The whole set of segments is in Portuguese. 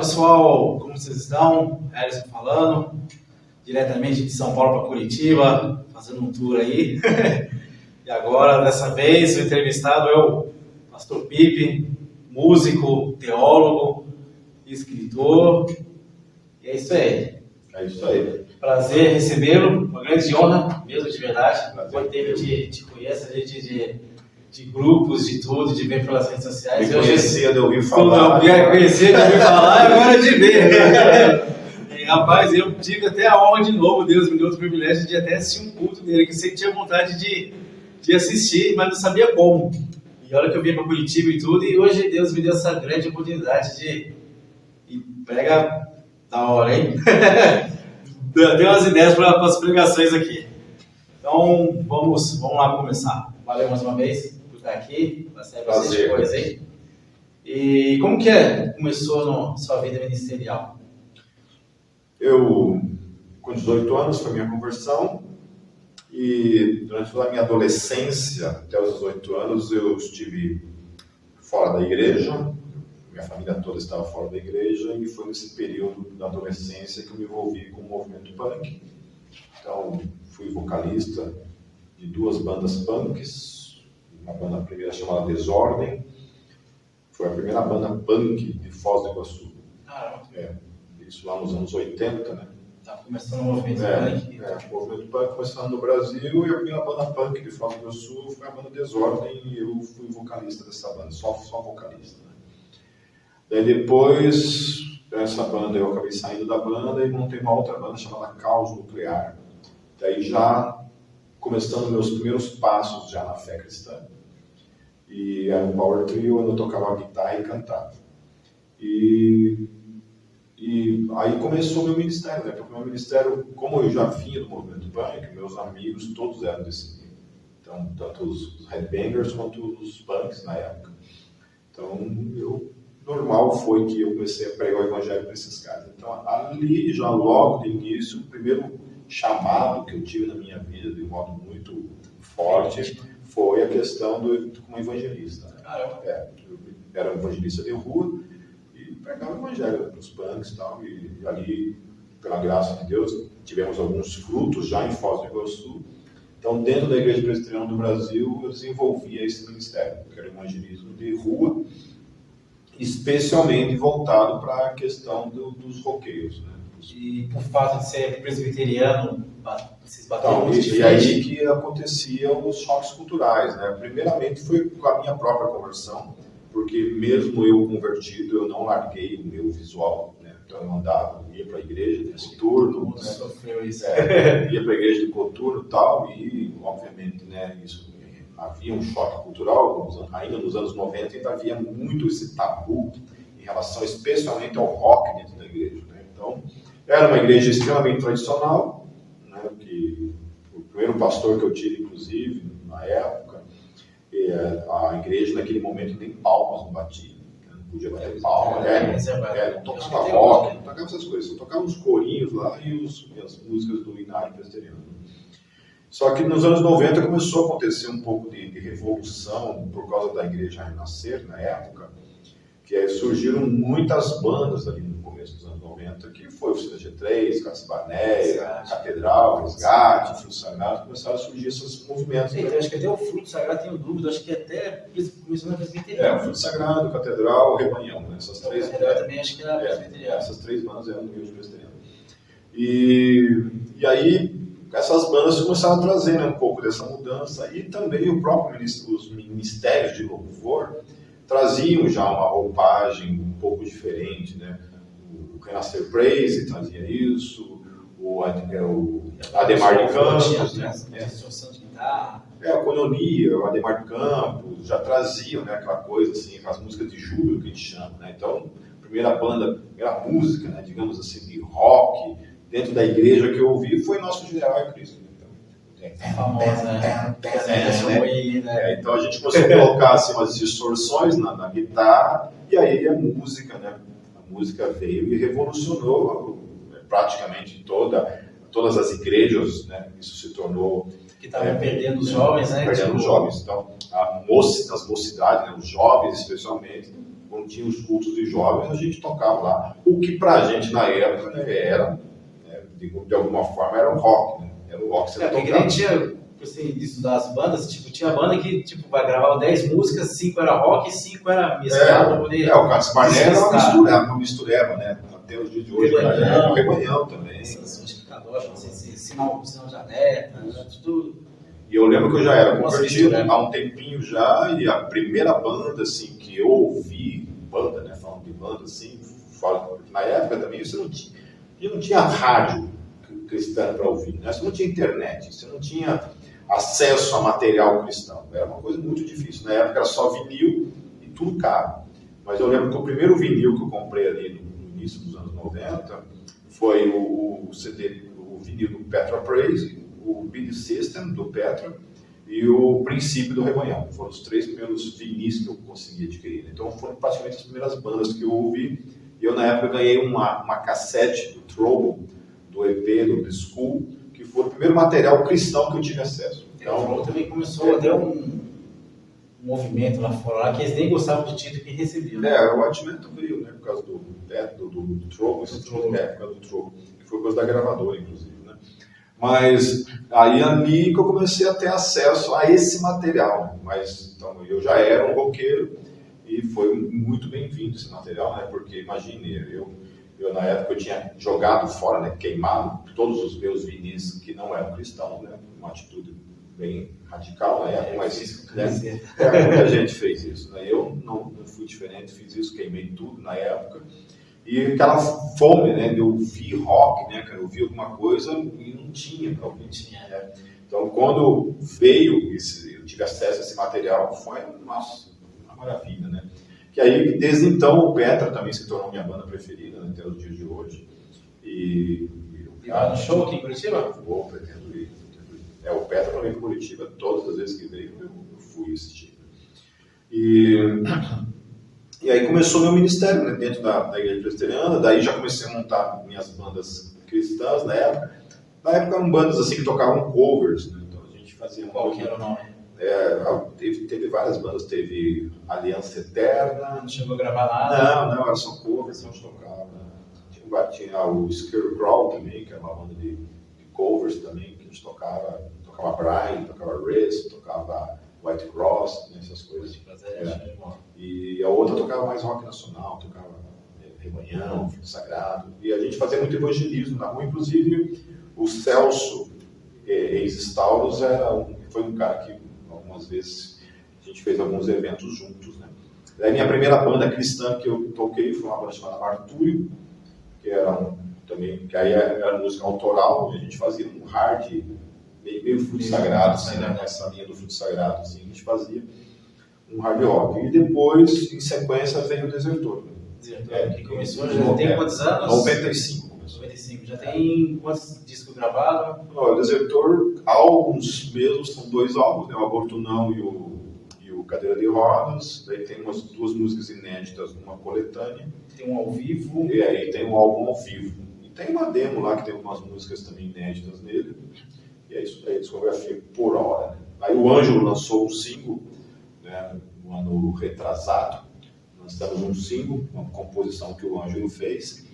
Pessoal, como vocês estão? Ellison falando, diretamente de São Paulo para Curitiba, fazendo um tour aí. E agora, dessa vez, o entrevistado é o Pastor Pipe, músico, teólogo, escritor. E é isso aí. É isso aí. Prazer recebê-lo, uma grande honra, mesmo de verdade. Muito tempo te conheço, a gente de grupos, de tudo, de ver pelas redes sociais. Me conhecia de ouvir falar. Conhecia de ouvir falar e agora de ver. E, rapaz, eu tive até a honra de novo, Deus me deu outro privilégio de até assistir um culto dele, que eu sempre tinha vontade de assistir, mas não sabia como. E olha que eu vim para Curitiba e tudo, e hoje Deus me deu essa grande oportunidade de... E pega da hora, hein? Deu umas ideias para as pregações aqui. Então, vamos lá começar. Valeu mais uma vez por estar aqui, bastante coisa aí. E como que começou sua vida ministerial? Eu, com 18 anos, foi minha conversão, e durante toda a minha adolescência, até os 18 anos, eu estive fora da igreja, minha família toda estava fora da igreja, e foi nesse período da adolescência que eu me envolvi com o movimento punk. Então, fui vocalista de duas bandas punks, uma banda primeira chamada Desordem, foi a primeira banda punk de Foz do Iguaçu. Isso lá nos anos 80, né? Tá começando o movimento punk. O movimento punk começando no Brasil, e a primeira banda punk de Foz do Iguaçu foi a banda Desordem, e eu fui vocalista dessa banda, só vocalista, né? Daí depois dessa banda eu acabei saindo da banda e montei uma outra banda chamada Caos Nuclear. Daí já começando meus primeiros passos já na fé cristã. E era um power trio onde eu tocava guitarra e cantava. E aí começou o meu ministério, né? Porque o meu ministério, como eu já vinha do movimento punk, meus amigos todos eram desse nível. Então, tanto os headbangers quanto os punks na época. Então, normal foi que eu comecei a pregar o evangelho para esses caras. Então, ali, já logo de início, o primeiro chamado que eu tive na minha vida, de um modo muito forte, foi a questão como evangelista. Né? Eu era um evangelista de rua e pregava o evangelho para os punks e tal. E ali, pela graça de Deus, tivemos alguns frutos já em Foz do Iguaçu. Então, dentro da Igreja Presbiteriana do Brasil, eu desenvolvia esse ministério, que era o evangelismo de rua, especialmente voltado para a questão dos roqueiros, né? E por fato de ser presbiteriano, vocês bateram muito de frente? E aí que aconteciam os choques culturais, né? Primeiramente foi com a minha própria conversão, porque mesmo eu convertido, eu não larguei o meu visual, né? Então eu andava, ia para a igreja de coturno, né? Sofreu isso. Ia para a igreja de coturno e tal, e obviamente, né, isso havia um choque cultural, ainda nos anos 90 ainda havia muito esse tabu em relação especialmente ao rock dentro da igreja, né? Então, era uma igreja extremamente tradicional, né, que o primeiro pastor que eu tive, inclusive, na época, a igreja naquele momento nem palmas não batia, né, não podia bater palmas, não tocava rock, não tocava essas coisas, só tocava uns corinhos lá e as músicas do Inário Presbiteriano. Só que nos anos 90 começou a acontecer um pouco de revolução por causa da Igreja Renascer, na época, que surgiram muitas bandas ali no começo dos anos 90, que foi Oficina G3, Casas Barneia, Catedral, Resgate, Fruto Sagrado, começaram a surgir esses movimentos. Então, acho que até o Fruto Sagrado, tenho dúvida, acho que até começou na presbiteriana. O Fruto Sagrado, Catedral, Rebanhão, né? Essas três. Catedral também acho que era presbiteriana. Essas três bandas eram do Rio Presbiteriano. E aí, essas bandas começaram a trazer, né, um pouco dessa mudança, e também os ministérios de louvor traziam já uma roupagem um pouco diferente, né? O Renascer Praise trazia isso, o Ademar de Campos, né? A Cononia, o Ademar de Campos já traziam, né, aquela coisa assim, aquelas músicas de júbilo que a gente chama, né? Então, primeira música, né, digamos assim, de rock dentro da igreja que eu ouvi foi Nosso General é Cristo. Famosa, né? Então a gente começou a colocar assim, umas distorções na guitarra, e aí a música, né? A música veio e revolucionou praticamente todas as igrejas, né? Isso se tornou... Que estavam perdendo os jovens, né? Perdendo os jovens. Então, as mocidades, né? Os jovens especialmente, quando tinha os cultos de jovens, a gente tocava lá. O que pra gente na época, né, era, né, de alguma forma, era o rock, né? Era o rock que você porque tocava. nem tinha, assim, de estudar as bandas, tipo, tinha banda que, tipo, vai gravar 10 músicas, 5 era rock e 5 era mesclado pra poder... o Carlos Barnet era uma mistureba, né? Até os dias de hoje. O Rebanhão também. Essas cadochas, não sei se sinal de alerta, né? Tudo... E eu lembro que eu já era convertido há um tempinho já, e a primeira banda, assim, que eu ouvi, banda, né, falando de banda, assim, na época também, você não tinha rádio cristã para ouvir, né? Você não tinha internet, você não tinha acesso a material cristão, era uma coisa muito difícil. Na época era só vinil e tudo caro. Mas eu lembro que o primeiro vinil que eu comprei ali no início dos anos 90 foi o CD, o vinil do Petra Praise, o Big System do Petra e o Princípio do Rebanhão. Foram os 3 primeiros vinis que eu consegui adquirir. Então foram praticamente as primeiras bandas que eu ouvi. E eu na época ganhei uma cassete do Trouble, do EP, do The School, que foi o primeiro material cristão que eu tive acesso. Então, o também começou a ter um movimento lá fora, lá, que eles nem gostavam do título que recebiam. O Atimento veio, né, por causa do Trouble, por causa do Trouble, que foi por causa da gravadora, inclusive. Mas aí ali que eu comecei a ter acesso a esse material. Mas então, eu já era um roqueiro e foi muito bem-vindo esse material, né? Porque imagine, eu na época eu tinha jogado fora, né? Queimado todos os meus vinis que não eram cristãos, né? Uma atitude bem radical na época, mas muita gente fez isso, né? Eu não fui diferente, fiz isso, queimei tudo na época. E aquela fome, né, de ouvir rock, né, cara, ouvir alguma coisa e não tinha para ouvir. Né? Então, quando veio, eu tive acesso a esse material, foi, nossa, uma maravilha, né? Que aí, desde então, o Petra também se tornou minha banda preferida, né, até os dias de hoje. E vai no show aqui em Curitiba? Vou, pretendo ir. O Petra também para Curitiba, todas as vezes que veio, eu fui assistir. E aí começou meu ministério, né, dentro da igreja presbiteriana, daí já comecei a montar minhas bandas cristãs na época. Na época eram bandas assim que tocavam covers, né, então a gente fazia... Qual que era o nome? Teve várias bandas, teve Aliança Eterna... Não chegou a gravar nada? Não, era só covers, a gente tocava. Tinha o Scarecrow também, que era uma banda de covers também, que a gente tocava Brian, tocava Riz, tocava White Cross, né, essas coisas. E a outra tocava mais rock nacional, tocava Rebanhão, Fruto Sagrado. E a gente fazia muito evangelismo na rua, inclusive o Celso, ex-Stauros, foi um cara que algumas vezes a gente fez alguns eventos juntos. Né? Daí minha primeira banda cristã que eu toquei foi uma banda chamada Martúrio, que era também, que aí era música autoral, e a gente fazia um hard, meio Fruto Sagrado, assim, né? Essa linha do Fruto Sagrado, assim, a gente fazia um hard rock. E depois, em sequência, veio o Desertor. Desertor, que começou, já tem quantos anos? 95 começou. 95, já tem quantos discos gravados? O Desertor, álbuns mesmo, são 2 álbuns, né? O Aborto Não e o Cadeira de Rodas. Daí tem umas 2 músicas inéditas numa coletânea. Tem um ao vivo. E aí tem um álbum ao vivo. E tem uma demo lá que tem umas músicas também inéditas nele. E é isso aí, discografia por hora. Né? Aí o Ângelo lançou um single, né, no ano retrasado. Lançamos um single, uma composição que o Ângelo fez.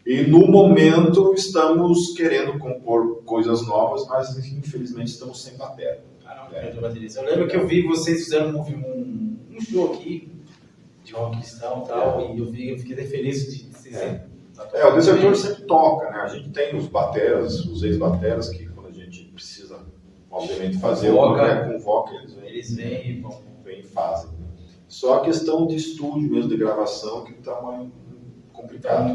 E no momento estamos querendo compor coisas novas, mas infelizmente estamos sem bateria. Eu lembro que eu vi vocês fizeram um show aqui de rock cristão e tal, e eu fiquei feliz de vocês. O Desertor sempre toca, né? A gente tem os bateras, os ex-bateras, que quando a gente precisa, obviamente, fazer convoca, eles vêm e vão. Vêm e fazem. Né? Só a questão de estúdio mesmo, de gravação, que está mais complicado.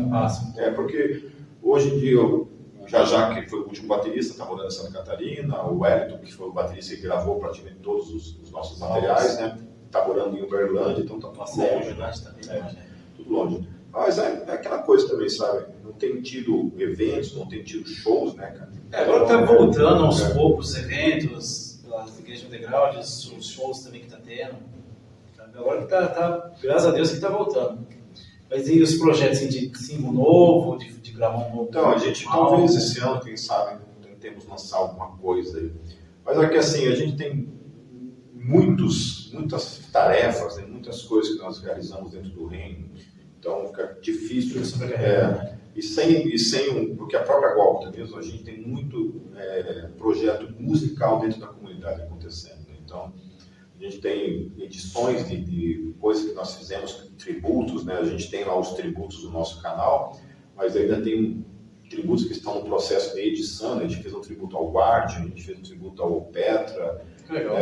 Porque hoje em dia, o Jajá, que foi o último baterista, está morando em Santa Catarina, o Wellington, que foi o baterista que gravou praticamente todos os nossos materiais, né? Está morando em Uberlândia, então está tudo longe, né? Tudo longe. Mas é aquela coisa também, sabe? Não tem tido eventos, não tem tido shows, né, cara? Agora está voltando aos poucos os eventos, as igrejas undergrounds, os shows também que está tendo. Agora que tá, graças a Deus que está voltando. Mas e os projetos assim, de single novo, de gravar um novo? Então, a gente talvez esse ano, quem sabe, tentemos lançar alguma coisa aí. Mas é que assim, a gente tem muitas tarefas, né? Muitas coisas que nós realizamos dentro do reino. Então fica difícil. Porque a própria Golgota mesmo, a gente tem muito projeto musical dentro da comunidade acontecendo. Né? Então, a gente tem edições de coisas que nós fizemos, tributos, né? A gente tem lá os tributos do nosso canal, mas ainda tem tributos que estão no processo de edição. Né? A gente fez um tributo ao Guardian, a gente fez um tributo ao Petra. Legal.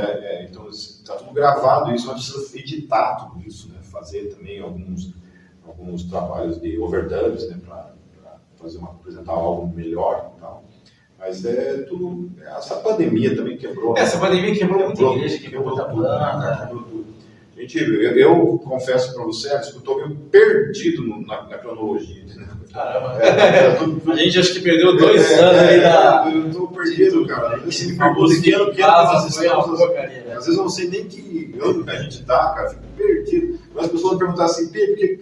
Então, está tudo gravado, isso, mas precisa editar tudo isso, né? Fazer também alguns trabalhos de overdubs, né? Para apresentar algo melhor e tal. Mas tudo. Essa pandemia também quebrou. Essa pandemia quebrou muita igreja, quebrou muita banda. Quebrou tudo. Eu confesso para você, eu estou meio perdido na cronologia. Né? Caramba. A gente acho que perdeu 2 anos aí da. Eu estou perdido, cara. Assim, famoso que ano que nós estamos. Às vezes eu não sei nem que ano que a gente está, cara. Fico perdido. As pessoas me perguntam assim, por que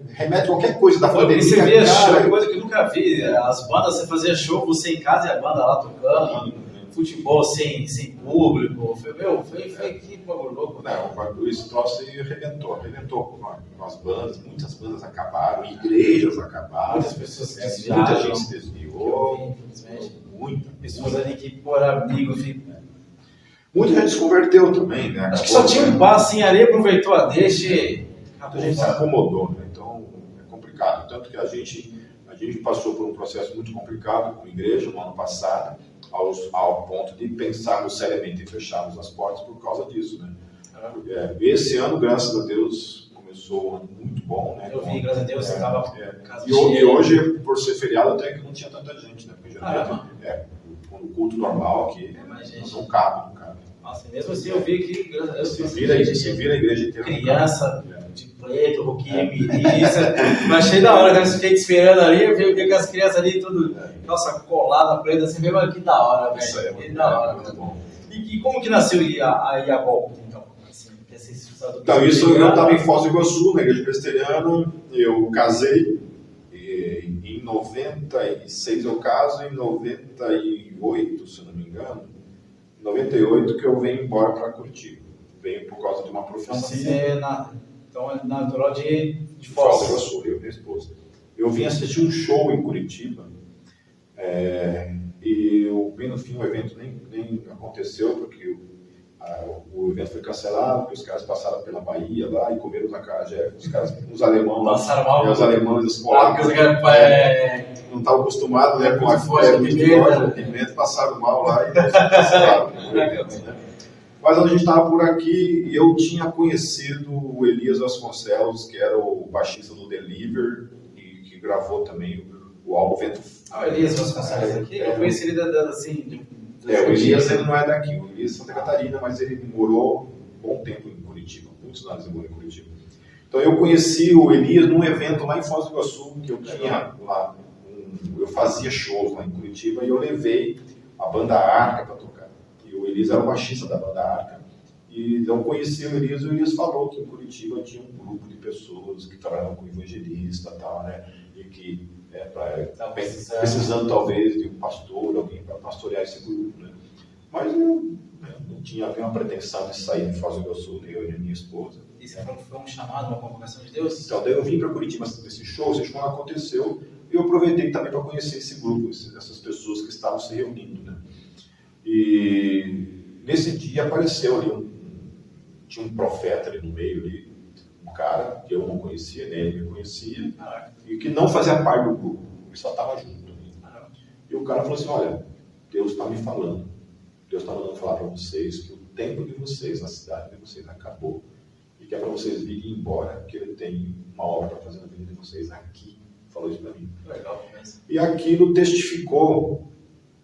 remete a qualquer coisa da pandemia. E você via show, coisa que eu nunca vi. As bandas, você fazia show, você em casa e a banda lá tocando. Futebol sem público. Foi que bagulho louco. Não, esse troço arrebentou com as bandas. Muitas bandas acabaram, igrejas acabaram. Muitas pessoas se desviaram. Muita gente se desviou. Infelizmente. Muita. Pessoas ali que por amigo. Muita gente se converteu também, né? Acho que só tinha um passo em areia, aproveitou a deixa e a gente se acomodou, né? Então é complicado. Tanto que a gente passou por um processo muito complicado com a igreja no ano passado, ao ponto de pensarmos seriamente em fecharmos as portas por causa disso, né? Esse ano, graças a Deus, começou um ano muito bom, né? Eu vi, graças a Deus, você estava e hoje, por ser feriado, até que não tinha tanta gente, né? Porque geralmente no culto normal aqui, não cabe, não cabe. Nossa, mesmo assim eu vi que, graças a Deus, se vira a igreja inteira. Criança de preto, roquinho, mirista, mas achei da hora, né? Fiquei esperando ali, eu vi que as crianças ali, tudo, nossa, colada, preta, assim, veio, mas que da hora, velho. Isso Que da hora, muito bom. E como que nasceu a Iabol, então? Assim, então, isso eu estava em Foz do Iguaçu, na igreja presbiteriana, eu casei, em 96 eu caso, em 98, se não me engano, em 98 que eu venho embora para Curitiba. Venho por causa de uma profecia. Então é natural de Foz do Iguaçu, eu e minha esposa. Eu vim assistir um show em Curitiba, e bem no fim o evento nem aconteceu, porque o evento foi cancelado, porque os caras passaram pela Bahia lá e comeram na cajé, os alemães passaram mal, os alemães, os polacos, não estavam acostumados, né, com a pimenta, passaram mal lá e cancelaram. Mas a gente estava por aqui e eu tinha conhecido o Elias Vasconcelos, que era o baixista do Deliver e que gravou também o álbum Vento. O Elias Vasconcelos aqui, eu conheci ele assim. O Elias ele não é daqui, o Elias é Santa Catarina, mas ele morou um bom tempo em Curitiba, muitos anos ele morou em Curitiba. Então eu conheci o Elias num evento lá em Foz do Iguaçu, que eu tinha lá, eu fazia shows lá em Curitiba e eu levei a banda Arca para tocar. E o Elias era o baixista da banda Arca. E eu conheci o Elias falou que em Curitiba tinha um grupo de pessoas que trabalhavam com evangelista e tal, né? E que precisando talvez de um pastor, alguém para pastorear esse grupo, né? Mas eu não tinha uma pretensão de sair de Foz do Iguaçu, eu e a minha esposa. Isso foi um chamado, uma convocação de Deus? Então, daí eu vim para Curitiba esse show aconteceu, e eu aproveitei também para conhecer esse grupo, essas pessoas que estavam se reunindo, né? E nesse dia apareceu ali tinha um profeta ali no meio, ali, um cara que eu não conhecia, nem ele me conhecia, e que não fazia parte do grupo, ele só estava junto. E o cara falou assim, olha, Deus está me falando, Deus está mandando falar para vocês que o tempo de vocês, na cidade de vocês, acabou, e que é para vocês virem embora, que ele tem uma obra para fazer na vida de vocês aqui. Falou isso para mim. Legal, mas... E aquilo testificou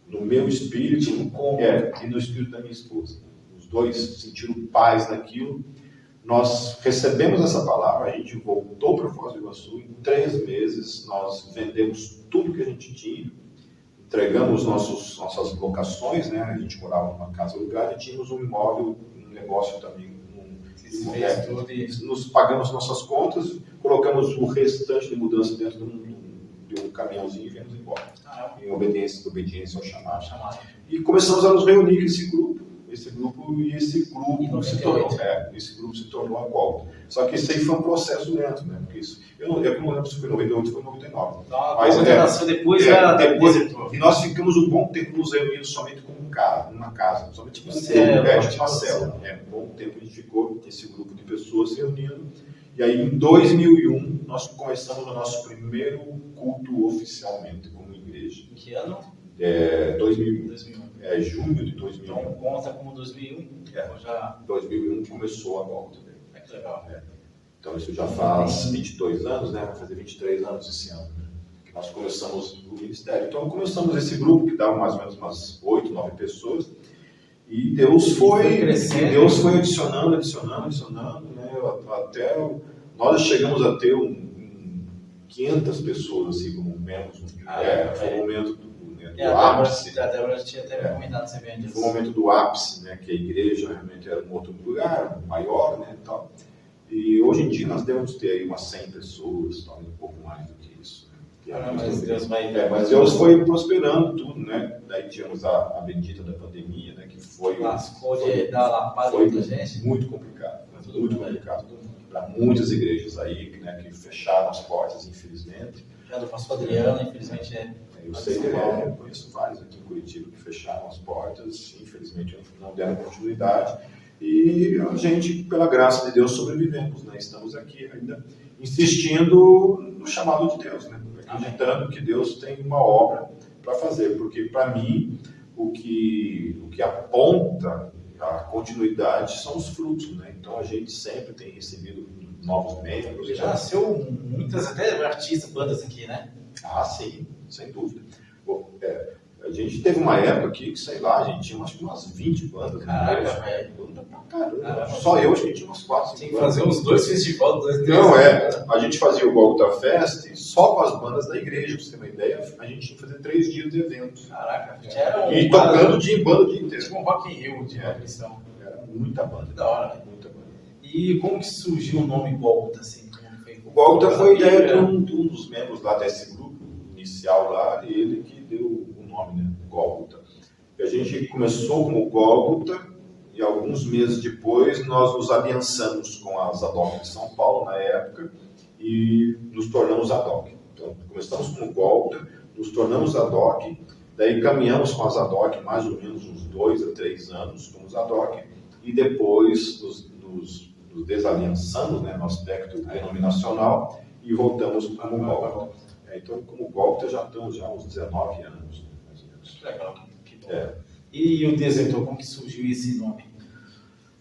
no meu espírito e no espírito da minha esposa. Os dois sentiram paz naquilo. Nós recebemos essa palavra, a gente voltou para Foz do Iguaçu. Em 3 meses nós vendemos tudo que a gente tinha, entregamos nossas locações, né? A gente morava numa casa alugada e tínhamos um imóvel, um negócio também. Nos pagamos nossas contas, colocamos o restante de mudança dentro de um caminhãozinho e viemos embora. Em obediência ao chamado. E começamos a nos reunir com esse grupo. esse grupo e esse grupo Em se 98. tornou, esse grupo se tornou a Gólgota. Só que isso aí foi um processo lento, né? Porque isso, eu não lembro se foi 98 ou foi 99. Então, a Mas Gólgota nasceu depois da depois, Desertor. e nós ficamos um bom tempo nos reunindo somente como uma casa, somente como tipo uma célula. Um bom tempo a gente ficou, esse grupo de pessoas se reunindo. E aí, em 2001, nós começamos o nosso primeiro culto oficialmente como igreja. Em que ano? 2001. 2001. Junho de 2001. Então conta como 2001. Já... 2001 começou a Gólgota. Que legal. Então isso já faz 22 anos, né? Vai fazer 23 anos esse ano, né? Que nós começamos o ministério. Então começamos esse grupo que dava mais ou menos umas 8, 9 pessoas. E Deus foi adicionando, né? Até nós chegamos a ter 500 pessoas assim como membros. Foi o momento do ápice. A Débora tinha até comentado esse evento. Foi o momento do ápice, né? Que a igreja realmente era um outro lugar, maior, né? E tal. E hoje em dia nós devemos ter aí umas 100 pessoas, talvez um pouco mais do que isso. Né? Mas Deus foi prosperando tudo, né? Daí tínhamos a bendita da pandemia, né? Que foi dar lapada muita gente. Muito complicado, né? Muito complicado para muitas igrejas aí, né? Que fecharam as portas, infelizmente. Já do pastor Adriano, infelizmente Eu sei que eu conheço vários aqui em Curitiba que fecharam as portas, infelizmente não deram continuidade. E a gente, pela graça de Deus, sobrevivemos, né? Estamos aqui ainda insistindo no chamado de Deus, né? Acreditando que Deus tem uma obra para fazer, porque para mim o que aponta a continuidade são os frutos, né? Então a gente sempre tem recebido novos membros. Já nasceu muitas, até artistas, bandas aqui, né? Ah, sim, sem dúvida. Bom, a gente teve uma época aqui que, sei lá, a gente tinha acho que umas 20 bandas. Caraca, velho. Caramba. Só eu acho que tinha umas 4, 5 Tinha que fazer uns 2 festivais, 2, 3. Não, a gente fazia o Gólgota Fest só com as bandas da igreja, pra você ter uma ideia. A gente tinha que fazer 3 dias de evento. Caraca, e tocando de banda o dia inteiro. Tipo um Rock in Rio de cristão. Era muita banda. Da hora, velho. Muita banda. E como que surgiu o nome Gólgota, assim? O Gólgota foi ideia de um dos membros lá desse grupo inicial lá, e ele que deu o nome, né? Gólgota. E a gente começou como Gólgota, e alguns meses depois nós nos aliançamos com a Zadok de São Paulo, na época, e nos tornamos Zadok. Então, começamos como Gólgota, nos tornamos Zadok, daí caminhamos com a Zadok mais ou menos uns 2 a 3 anos como Zadok, e depois nos desaliançamos, né, no aspecto denominacional, e voltamos como Gólgota. Então, como Gólgota já estamos uns 19 anos, né, mais ou menos. Legal, que bom. E o Desertor, como que surgiu esse nome?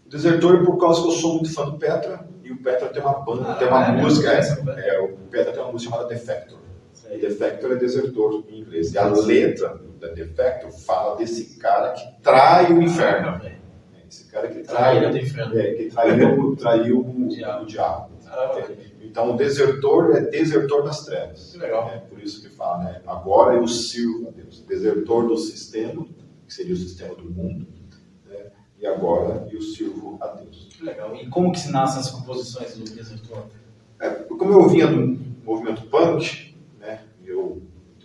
O Desertor é por causa que eu sou muito fã do Petra, e o Petra tem uma banda, tem uma música, o Petra tem uma música chamada Defector. E Defector é desertor em inglês. E a letra da Defector fala desse cara que trai o inferno. Esse cara que traiu o diabo. Então o desertor é desertor das trevas. Que legal. É por isso que fala, né? Agora eu sirvo a Deus. Desertor do sistema, que seria o sistema do mundo, né? E agora eu sirvo a Deus. Que legal. E como que se nascem as composições do Desertor? Como eu vinha do movimento punk, né?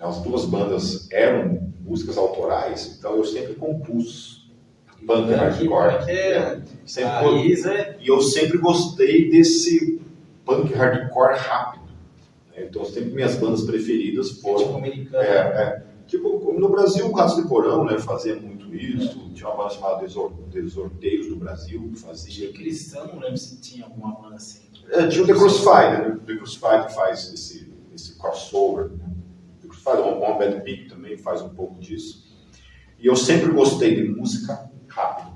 As duas bandas eram músicas autorais, então eu sempre compus punk hardcore. E eu sempre gostei desse punk hardcore rápido. Então sempre minhas bandas preferidas foram... Tipo, no Brasil o Ratos de Porão, né, fazia muito isso. Tinha uma banda chamada Desorteiros do Brasil que fazia. Tinha cristão, não lembro se tinha alguma banda assim. Tinha o The Crucified, né? The Crucified que faz esse crossover, né? The Crucified, o One Bad Pig também faz um pouco disso. E eu sempre gostei de música rápida.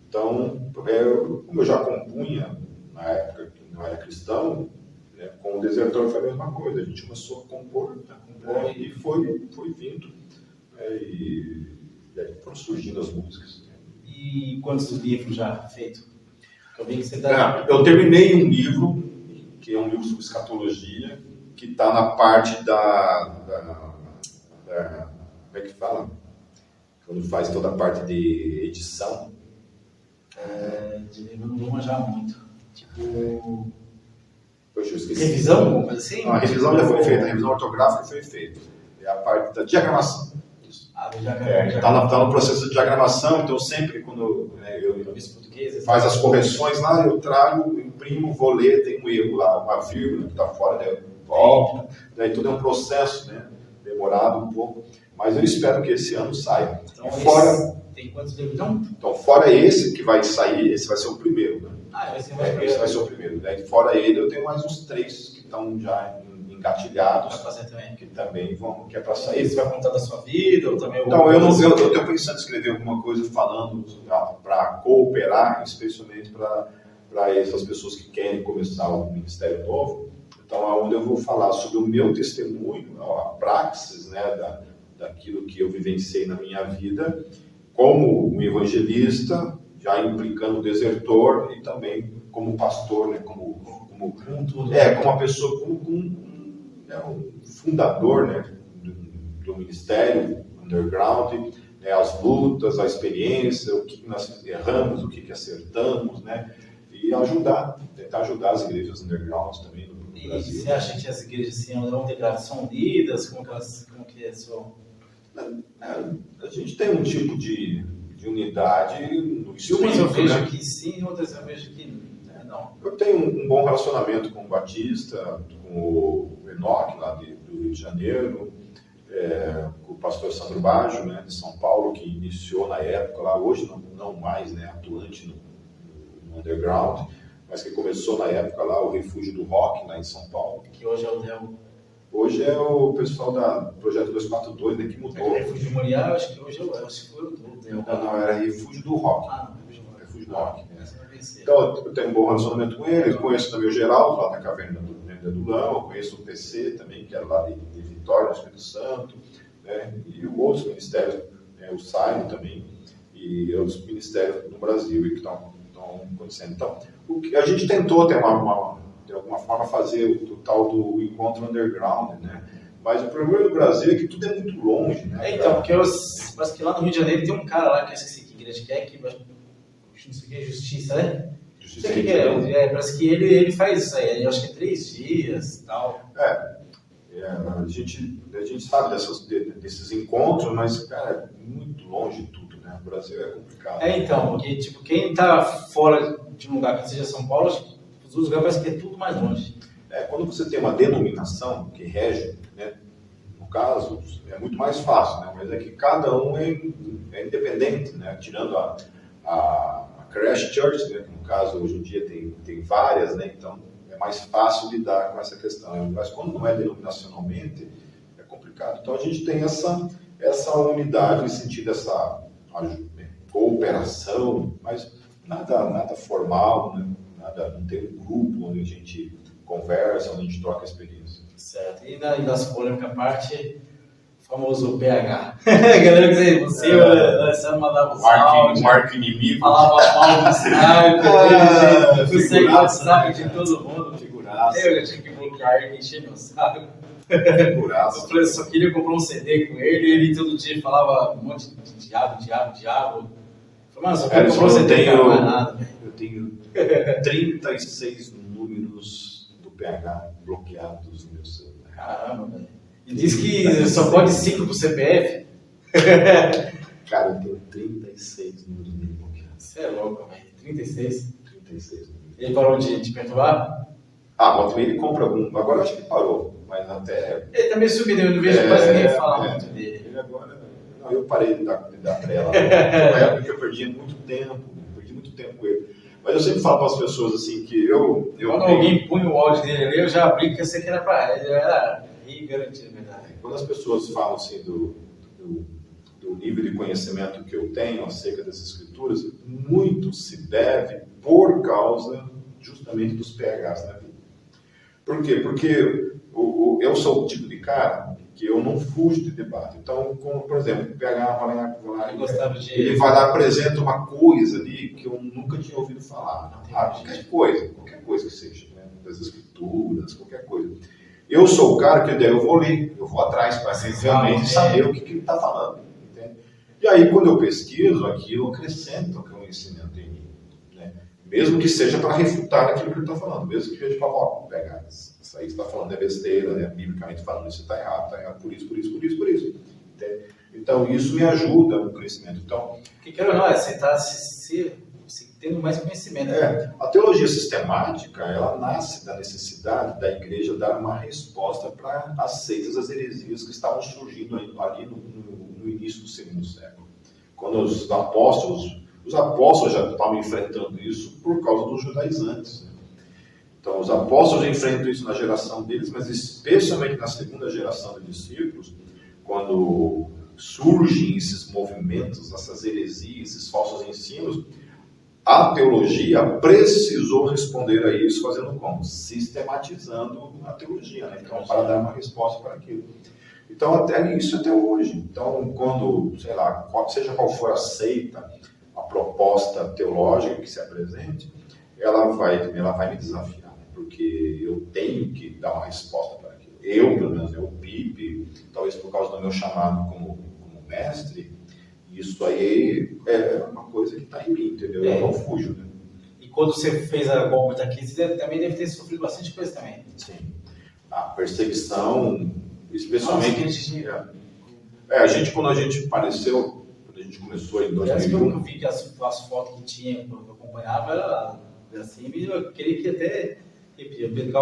Então, como eu já compunha na época que não era cristão, né, com o Desertor foi a mesma coisa. A gente começou a compor, e foi vindo. E aí foram surgindo as músicas. E quantos livros já feito? Eu vi que você eu terminei um livro, que é um livro sobre escatologia, que está na parte da... Como é que fala? Quando faz toda a parte de edição. De livro eu não vou manjar muito. Tipo... Poxa, eu esqueci. Revisão, alguma coisa assim? Não, a revisão já foi feita, a revisão ortográfica foi feita. É a parte da diagramação. Está no processo de diagramação, então sempre quando eu faz as correções lá, eu trago, imprimo, vou ler, tem um erro lá, uma vírgula que está fora, daí eu volto, daí tudo é um processo, né, demorado um pouco, mas eu espero que esse ano saia. Então, tem quantos livros então? Então, fora esse que vai sair, esse vai ser o primeiro, né? Esse vai ser o primeiro. Daí, fora ele, eu tenho mais uns 3 que estão já engatilhados, vai fazer também. que também vão, que é para sair. Você vai contar da sua vida ou também? Então, eu estou pensando em escrever alguma coisa falando para cooperar, especialmente para essas pessoas que querem começar um ministério novo. Então, onde eu vou falar sobre o meu testemunho, a praxis, né, daquilo que eu vivenciei na minha vida, como um evangelista, já implicando o desertor, e também como pastor, né, como uma pessoa, como um fundador, né, do ministério underground, né, as lutas, a experiência, o que nós erramos, o que acertamos, né, e tentar ajudar as igrejas underground também no Brasil. E você acha que as igrejas são unidas? Como que é só? A gente tem um tipo de unidade no espírito. Umas eu vejo né? que sim, outras eu vejo que não. Eu tenho um bom relacionamento com o Batista, com o Enoque, lá do Rio de Janeiro, com o pastor Sandro Baggio, né, de São Paulo, que iniciou na época lá, hoje não mais, né, atuante no underground, mas que começou na época lá, o Refúgio do Rock, lá em São Paulo. Que hoje é o Del. Hoje é o pessoal do Projeto 242, né, que mudou. Refúgio de Moriá, acho que hoje foi o Del. Não, era Refúgio do Rock. Refúgio do Rock. Então, eu tenho um bom relacionamento com ele, conheço também o Geraldo, lá da Caverna do Lão, conheço o PC também, que era lá de Vitória, no Espírito Santo, né, e outros ministérios, né, o Saio também, e outros ministérios no Brasil que estão acontecendo. Então, a gente tentou de alguma forma fazer o tal do encontro underground, né? Mas o problema do Brasil é que tudo é muito longe, né? Então, porque parece que lá no Rio de Janeiro tem um cara lá que eu esqueci que igreja que é, que não sei o que é Justiça, né? Justiça, não sei o que é. Parece que ele faz isso aí, eu acho que é 3 dias e tal. A gente sabe desses encontros, mas, cara, é muito longe tudo, né? O Brasil é complicado. Então, porque, tipo, quem tá fora de um lugar que seja São Paulo, os outros lugares parece que é tudo mais longe. Quando você tem uma denominação que rege, né, no caso, é muito mais fácil, né? Mas é que cada um é independente, né? Tirando a Crash Church, né, que no caso hoje em dia tem várias, né? Então é mais fácil lidar com essa questão. Mas quando não é denominacionalmente, é complicado. Então a gente tem essa unidade, no sentido dessa cooperação, mas nada formal, né? Não tem um grupo onde a gente conversa, onde a gente troca experiência. Certo. E das polêmicas à parte, o famoso PH. Galera, que você mandava os áudios, Marco inimigo. falava mal do Skype, você WhatsApp de todo mundo. Figuraça. Eu já tinha que bloquear ele, encher meu saco. Figuraça. Eu só queria comprar um CD com ele todo dia falava um monte de diabo. Eu falei, mano, só queria comprar um CD, não é nada, velho. Eu tenho 36 números do PH bloqueados no meu celular. Caramba, velho. E diz que só pode 5 pro CPF. Cara, eu tenho 36 números dele bloqueados. Você é louco, velho. 36. 36 números. Ele parou de perturbar? Volta ele compra algum. Agora eu acho que parou, mas até. Ele também subiu, eu não vejo quase ninguém falar muito dele. Ele agora. Não, eu parei de dar trela. Foi uma época que eu perdi muito tempo com ele. Mas eu sempre falo para as pessoas assim que Quando alguém punha o áudio dele ali, eu já abri que eu sei que era para ele, era garantido, verdade. Quando as pessoas falam assim do nível de conhecimento que eu tenho acerca das escrituras, muito se deve por causa justamente dos PHs na vida. Por quê? Porque eu sou o tipo de cara que eu não fujo de debate. Então, como, por exemplo, o PH vai lá ele vai lá, apresenta uma coisa ali que eu nunca tinha ouvido falar. Qualquer coisa que seja, né? Das escrituras, qualquer coisa. Eu sou o cara que eu vou ler, eu vou atrás para realmente saber o que ele está falando. Entende? E aí, quando eu pesquiso aquilo, eu acrescento o conhecimento em mim. Né? Mesmo que seja para refutar aquilo que ele está falando, mesmo que seja para pegar. Isso aí que você está falando é besteira, né? Biblicamente falando, isso está errado, por isso. Então, isso me ajuda no crescimento. Então, O que quero ou não, você está se tendo mais conhecimento. a teologia sistemática, ela nasce da necessidade da igreja dar uma resposta para as seitas, as heresias que estavam surgindo ali no início do segundo século. Quando os apóstolos já estavam enfrentando isso por causa dos judaizantes, né? Então, os apóstolos enfrentam isso na geração deles, mas especialmente na segunda geração de discípulos, quando surgem esses movimentos, essas heresias, esses falsos ensinos, a teologia precisou responder a isso fazendo como? Sistematizando a teologia, né? Então, para dar uma resposta para aquilo. Então, até isso até hoje. Então, quando, sei lá, seja qual for a seita, a proposta teológica que se apresente, ela vai me desafiar, né? Porque eu tenho que dar uma resposta para aquilo. Eu, pelo menos, o Pipe, talvez por causa do meu chamado como mestre, isso aí é uma coisa que está em mim, entendeu? Eu não fujo, né? E quando você fez a Golgotha aqui, você também deve ter sofrido bastante coisa também. Sim. A perseguição, especialmente... Nossa, a gente, quando a gente apareceu, quando a gente começou em Pelo que 2001... eu vi que as fotos que tinha, que eu acompanhava, era assim, eu queria que até...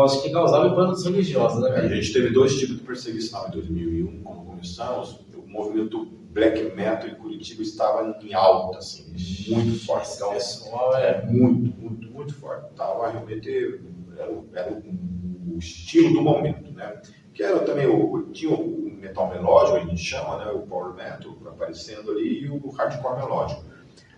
Acho que causava bandas religiosas, né? A gente teve 2 tipos de perseguição em 2001, quando começamos. O movimento black metal em Curitiba estava em alta, assim, muito forte. Então, pessoal muito forte. Tava realmente, era o estilo do momento, né? Que era também, tinha o metal melódico, a gente chama, né? O power metal aparecendo ali, e o hardcore melódico.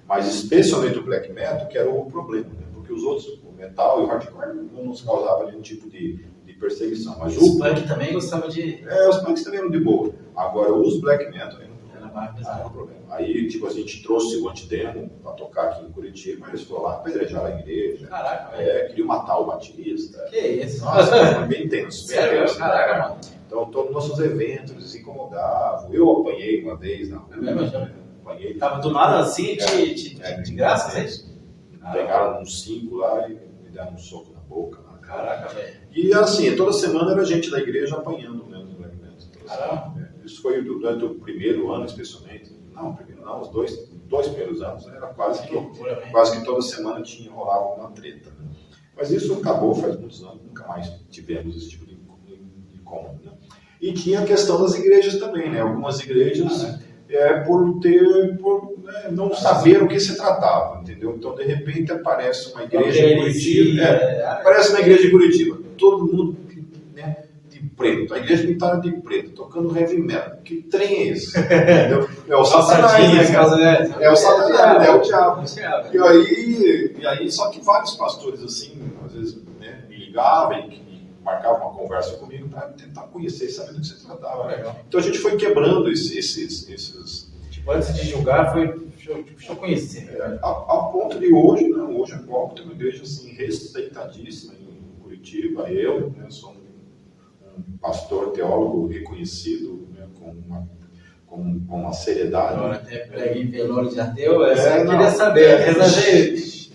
Mas especialmente o black metal, que era o problema, né? Porque os outros, o metal e o hardcore, não nos causavam nenhum tipo de perseguição. Mas os punk também gostava de... os punks também eram de boa. Agora, os black metal era mais pesado. era um problema. Aí, tipo, a gente trouxe o Antidemo para tocar aqui em Curitiba, mas eles foram lá apedrejar a igreja. Caraca, velho. Queriam matar o batista. Que isso? Nossa, foi bem tenso. Sério? Caraca, mano. Então, todos os nossos eventos, eles se incomodavam. Eu apanhei uma vez na rua. Apanhei. Tava do nada assim, de graça, é isso? Pegaram uns 5 lá e me deram um soco na boca. Caraca, velho. E assim, toda semana era gente da igreja apanhando mesmo no black metal. Caramba. Isso foi durante o primeiro ano, especialmente. Não, primeiro não, os dois primeiros anos, era quase que toda semana rolava uma treta. Né? Mas isso acabou faz muitos anos, nunca mais tivemos esse tipo de incômodo. Né? E tinha a questão das igrejas também, né? Algumas igrejas, por não saber o que se tratava, entendeu? Então, de repente, aparece uma igreja em Curitiba. Aparece uma igreja em Curitiba, todo mundo, né, de preto, a igreja pintada de preto, tocando heavy metal. Que trem é esse? Entendeu? É o Satanás, né, cara? É o Satanás, é o diabo. E aí, só que vários pastores, assim, às vezes, né, me ligavam e marcavam uma conversa comigo para tentar conhecer e saber do que se tratava. Legal. Então a gente foi quebrando esses... Tipo, antes de julgar, deixa eu conhecer. A ponto de hoje, não, hoje a Golgotha tem uma igreja assim, respeitadíssima em Curitiba. Eu, né, sou um pastor teólogo reconhecido, né, com uma seriedade. Agora até preguei em velório de ateu, eu queria saber.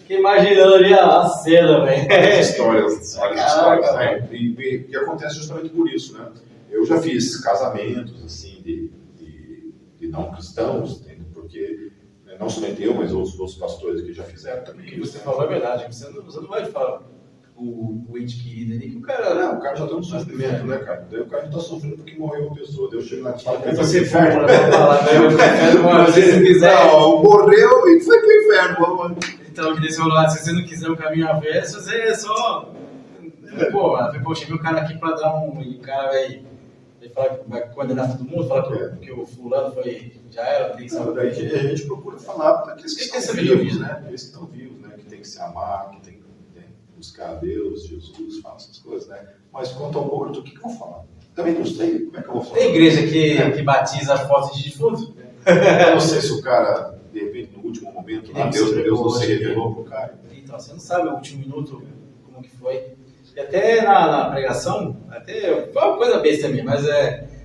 Fiquei imaginando ali a cena, velho. Histórias. Né? E acontece justamente por isso, né? Eu já fiz casamentos assim de não cristãos, porque não somente eu, mas outros pastores que já fizeram também. O que você falou é verdade, você não vai falar o ente querido ali, que o cara... Não, o cara já está no sofrimento, né, cara? Daí o cara já está sofrendo porque morreu uma pessoa. Daí eu chego lá e falo... Você for para falar, se quiser... Não, morreu e foi pro inferno, mano. Então, que falou, se você não quiser um caminho aberto, você é só... Pô, cheguei o cara aqui para dar um... E o cara vai falar que vai condenar todo mundo, falar que o fulano já era, tem que saber. Daí a gente procura falar para aqueles que estão vivos, né? Aqueles que estão vivos, né? Que tem que se amar, que tem que buscar a Deus, Jesus, falar essas coisas, né? Mas quanto ao morto, o que eu vou falar? Também não sei, como é que eu vou falar? Tem igreja que batiza as fotos de defunto? Eu não sei se o cara, de repente, no último momento, Deus não se revelou pro cara. Então, você não sabe o último minuto como que foi. E até na pregação, foi uma coisa besta mesmo, mas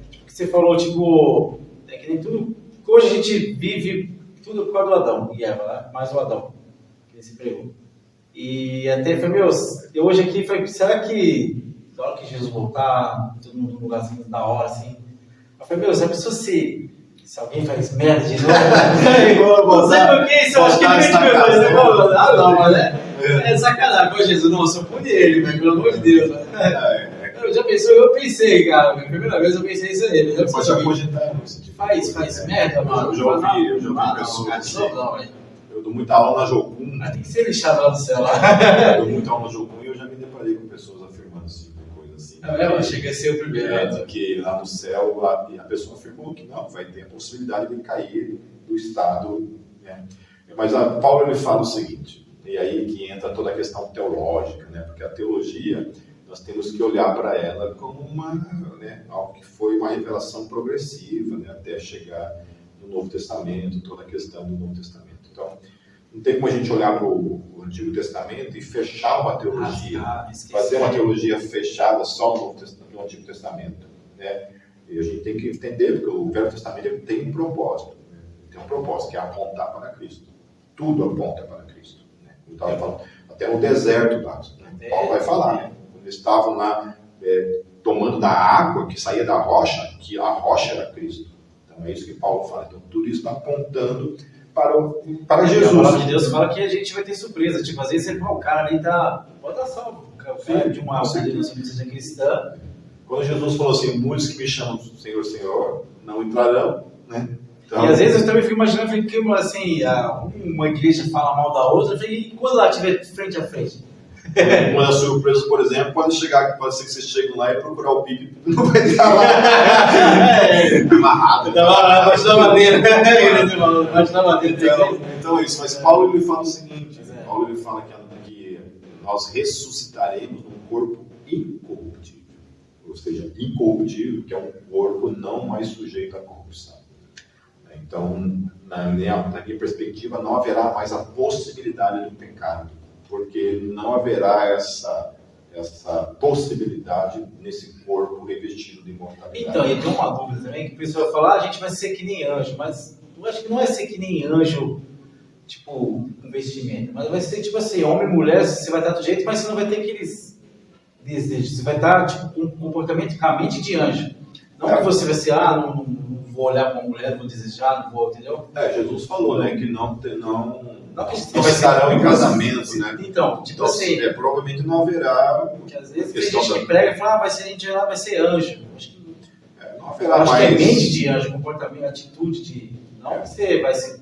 tipo, que você falou, tipo, é que nem tudo. Hoje a gente vive tudo por causa do Adão e Eva, né? Mais o Adão, que ele se pregou. E até foi, hoje aqui foi, será que na hora que Jesus voltar, todo mundo num lugarzinho da hora, assim, eu falei, se a pessoa se Se alguém faz merda de novo, Não não sei por que isso, eu acho que ele me perguntou. Ah, não, mas é sacanagem. Pô, Jesus, não, só pune ele, velho, pelo amor de Deus. Eu já pensou, eu pensei, cara, a primeira vez eu pensei isso aí. Mas já cogitaram isso. Faz merda, mano. Eu já ouvi pessoas assim. Eu dou muita aula na Jocum. Mas tem que ser lixado lá do céu lá. Eu dou muita aula na Jocum e eu já me deparei com pessoas afirmando esse tipo de coisa assim. É mesmo? Chega a ser o primeiro. Que lá no céu a pessoa afirmou que não, vai ter a possibilidade de cair do estado. Né? Mas Paulo ele fala o seguinte, e aí que entra toda a questão teológica, né? Porque a teologia, nós temos que olhar para ela como algo que foi uma revelação progressiva, né? Até chegar no Novo Testamento, toda a questão do Novo Testamento. Então, não tem como a gente olhar para o Antigo Testamento e fechar uma teologia, fazer uma teologia fechada só no Antigo Testamento. Né? E a gente tem que entender, porque o Velho Testamento ele tem um propósito. Né? Tem um propósito, que é apontar para Cristo. Tudo aponta para Cristo. Né? Como eu estava falando, até no deserto lá. Né? Paulo vai falar, né? Quando eles estavam lá tomando da água que saía da rocha, que a rocha era Cristo. Então é isso que Paulo fala. Então tudo isso está apontando para Jesus. A palavra de Deus fala que a gente vai ter surpresa. Tipo, às vezes o cara ali tá. Bota só, o cara de uma organização cristã. Quando Jesus falou assim, muitos que me chamam Senhor, Senhor, não entrarão, né? Então, e às vezes eu também fico imaginando que assim, uma igreja fala mal da outra, e quando ela estiver frente a frente? Uma das surpresas, por exemplo, pode ser que vocês cheguem lá e procurar o Pipe, não vai estar lá. Amarrado. Abaixo da madeira. Abaixo da madeira. Então é isso. Mas Paulo ele fala o seguinte: Paulo ele fala que nós ressuscitaremos num corpo incorruptível. Ou seja, incorruptível, que é um corpo não mais sujeito à corrupção. Então, na minha perspectiva, não haverá mais a possibilidade do pecado. Porque não haverá essa possibilidade nesse corpo revestido de imortalidade. Então, e tem uma dúvida também, que o pessoal fala, a gente vai ser que nem anjo, mas eu acho que não é ser que nem anjo, tipo, um vestimento, mas vai ser tipo assim, homem e mulher, você vai estar do jeito, mas você não vai ter aqueles desejos, você vai estar tipo, com um comportamento com a mente de anjo. Não que você vai ser, não vou olhar para uma mulher, não vou desejar, não vou, entendeu? Jesus falou, né, que não estarão em casamento, né? Então, tipo assim, provavelmente não haverá. Porque às vezes tem gente que prega e fala, vai ser anjo. Acho que não haverá mais. Que é mente de anjo, comportamento, atitude de. Não que você vai ser.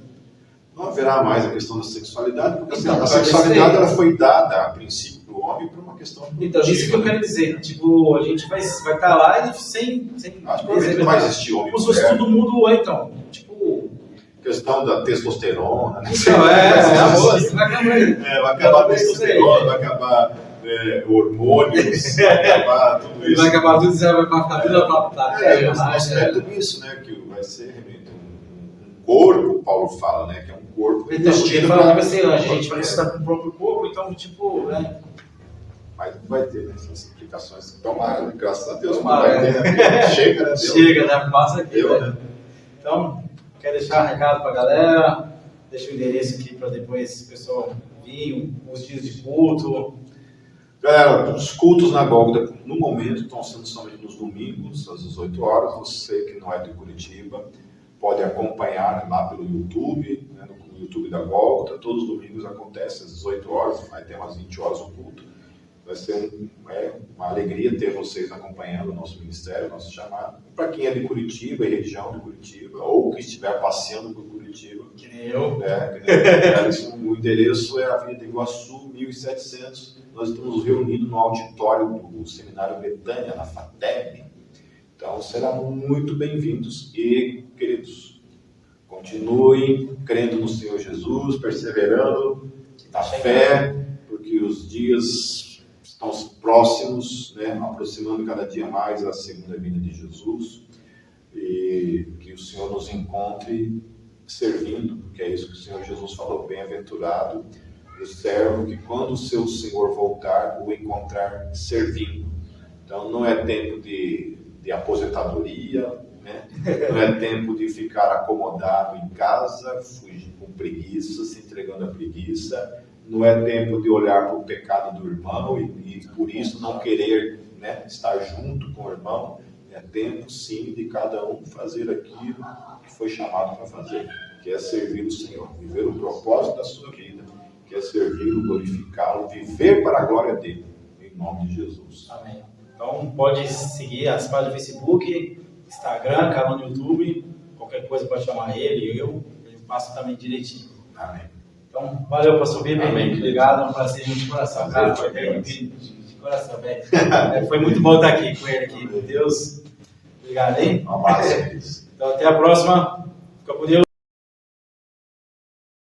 Não haverá mais a questão da sexualidade, porque então, a sexualidade ela foi dada a princípio para o homem por uma questão. Então, isso que eu quero dizer. Tipo, a gente vai estar lá e sem acho que não vai existir homem. Como se fosse todo mundo, então. Tipo. Questão da testosterona, né? Vai acabar a testosterona, vai acabar hormônios, vai acabar tudo isso. Vai acabar tudo, você vai para a vida para o aspecto disso, né? Que vai ser realmente um corpo, Paulo fala, né? Que é um corpo. Então, ele fala que vai ser anjo, a gente vai estar com o próprio corpo, então, tipo, né? Mas não vai ter essas implicações. Tomara, graças a Deus, tomara, não vai ter, né? Chega, né? Chega, né? Passa aqui, né? Então, quer deixar um recado para a galera? Deixa o endereço aqui para depois o pessoal vir, os dias de culto. Galera, os cultos na Gólgota, no momento, estão sendo somente nos domingos, às 18 horas. Você que não é de Curitiba, pode acompanhar lá pelo YouTube, né, no YouTube da Gólgota. Todos os domingos acontece às 18 horas, vai ter umas 20 horas o culto. Vai ser uma alegria ter vocês acompanhando o nosso ministério, o nosso chamado. Para quem é de Curitiba e região de Curitiba, ou que estiver passeando por Curitiba. Que nem eu. O endereço é a Avenida Iguaçu, 1700. Nós estamos reunidos no auditório do Seminário Betânia, na FATEB. Então, serão muito bem-vindos e, queridos, continuem crendo no Senhor Jesus, perseverando na fé, porque os dias estão próximos, né, aproximando cada dia mais a segunda vinda de Jesus, e que o Senhor nos encontre servindo, porque é isso que o Senhor Jesus falou, bem-aventurado o servo que quando o seu Senhor voltar, o encontrar servindo. Então não é tempo de aposentadoria, né? Não é tempo de ficar acomodado em casa, fugir com preguiça, se entregando à preguiça. Não é tempo de olhar para o pecado do irmão e por isso não querer, né, estar junto com o irmão. É tempo, sim, de cada um fazer aquilo que foi chamado para fazer, que é servir o Senhor, viver o propósito da sua vida, que é servi-lo, glorificá-lo, viver para a glória dele, em nome de Jesus. Amém. Então, pode seguir as páginas do Facebook, Instagram, canal no YouTube, qualquer coisa pode chamar ele passo também direitinho. Amém. Então, valeu, pastor Bibi. Amém. Obrigado, é um prazer de coração, cara. Foi bem de coração, velho. Foi muito bom estar aqui com ele aqui. Deus, obrigado, hein? Um abraço. Então, até a próxima.